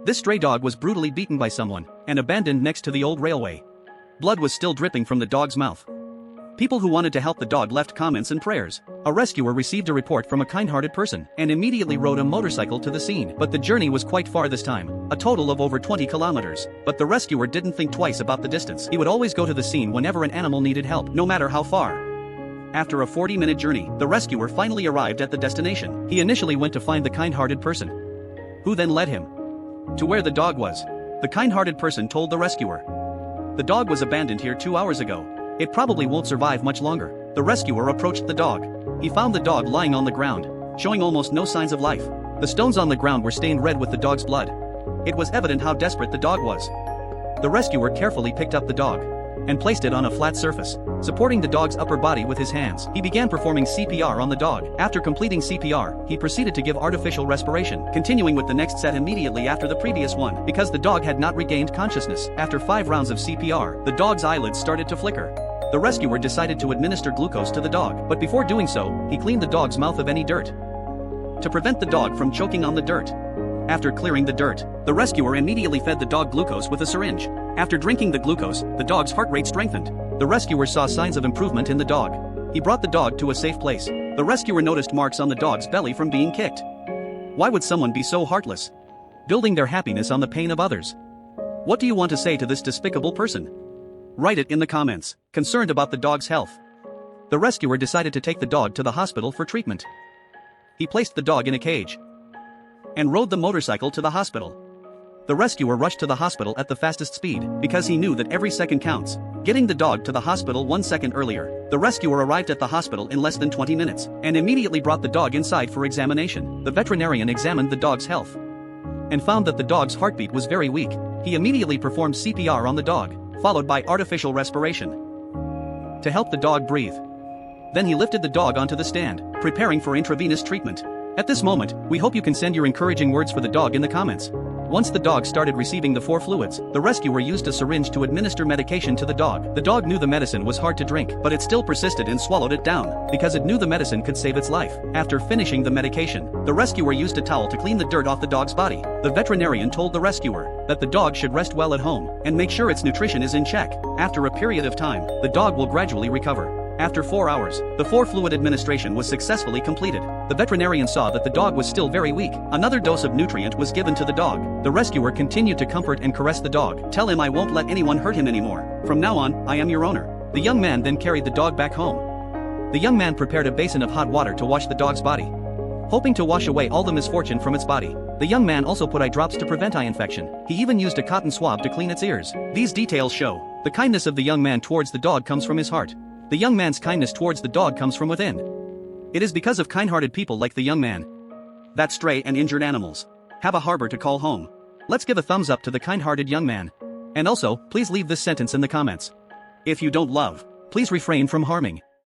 This stray dog was brutally beaten by someone and abandoned next to the old railway. Blood was still dripping from the dog's mouth. People who wanted to help the dog left comments and prayers. A rescuer received a report from a kind-hearted person and immediately rode a motorcycle to the scene. But the journey was quite far this time, a total of over 20 kilometers. But the rescuer didn't think twice about the distance. He would always go to the scene whenever an animal needed help, no matter how far. After a 40-minute journey, the rescuer finally arrived at the destination. He initially went to find the kind-hearted person, who then led him to where the dog was. The kind-hearted person told the rescuer, "The dog was abandoned here 2 hours ago. It probably won't survive much longer." The rescuer approached the dog. He found the dog lying on the ground, showing almost no signs of life. The stones on the ground were stained red with the dog's blood. It was evident how desperate the dog was. The rescuer carefully picked up the dog and placed it on a flat surface, supporting the dog's upper body with his hands. He began performing CPR on the dog. After completing CPR, he proceeded to give artificial respiration, continuing with the next set immediately after the previous one, because the dog had not regained consciousness. After 5 rounds of CPR, the dog's eyelids started to flicker. The rescuer decided to administer glucose to the dog, but before doing so, he cleaned the dog's mouth of any dirt to prevent the dog from choking on the dirt. After clearing the dirt, the rescuer immediately fed the dog glucose with a syringe. After drinking the glucose, the dog's heart rate strengthened. The rescuer saw signs of improvement in the dog. He brought the dog to a safe place. The rescuer noticed marks on the dog's belly from being kicked. Why would someone be so heartless, building their happiness on the pain of others? What do you want to say to this despicable person? Write it in the comments. Concerned about the dog's health, the rescuer decided to take the dog to the hospital for treatment. He placed the dog in a cage and rode the motorcycle to the hospital. The rescuer rushed to the hospital at the fastest speed because he knew that every second counts. Getting the dog to the hospital 1 second earlier, the rescuer arrived at the hospital in less than 20 minutes and immediately brought the dog inside for examination. The veterinarian examined the dog's health and found that the dog's heartbeat was very weak. He immediately performed CPR on the dog, followed by artificial respiration to help the dog breathe. Then he lifted the dog onto the stand, preparing for intravenous treatment. At this moment, we hope you can send your encouraging words for the dog in the comments. Once the dog started receiving the 4 fluids, the rescuer used a syringe to administer medication to the dog. The dog knew the medicine was hard to drink, but it still persisted and swallowed it down, because it knew the medicine could save its life. After finishing the medication, the rescuer used a towel to clean the dirt off the dog's body. The veterinarian told the rescuer that the dog should rest well at home and make sure its nutrition is in check. After a period of time, the dog will gradually recover. After 4 hours, the 4 fluid administration was successfully completed. The veterinarian saw that the dog was still very weak. Another dose of nutrient was given to the dog. The rescuer continued to comfort and caress the dog. "Tell him I won't let anyone hurt him anymore. From now on, I am your owner." The young man then carried the dog back home. The young man prepared a basin of hot water to wash the dog's body, hoping to wash away all the misfortune from its body. The young man also put eye drops to prevent eye infection. He even used a cotton swab to clean its ears. These details show the kindness of the young man towards the dog comes from his heart. The young man's kindness towards the dog comes from within. It is because of kind-hearted people like the young man that stray and injured animals have a harbor to call home. Let's give a thumbs up to the kind-hearted young man. And also, please leave this sentence in the comments. If you don't love, please refrain from harming.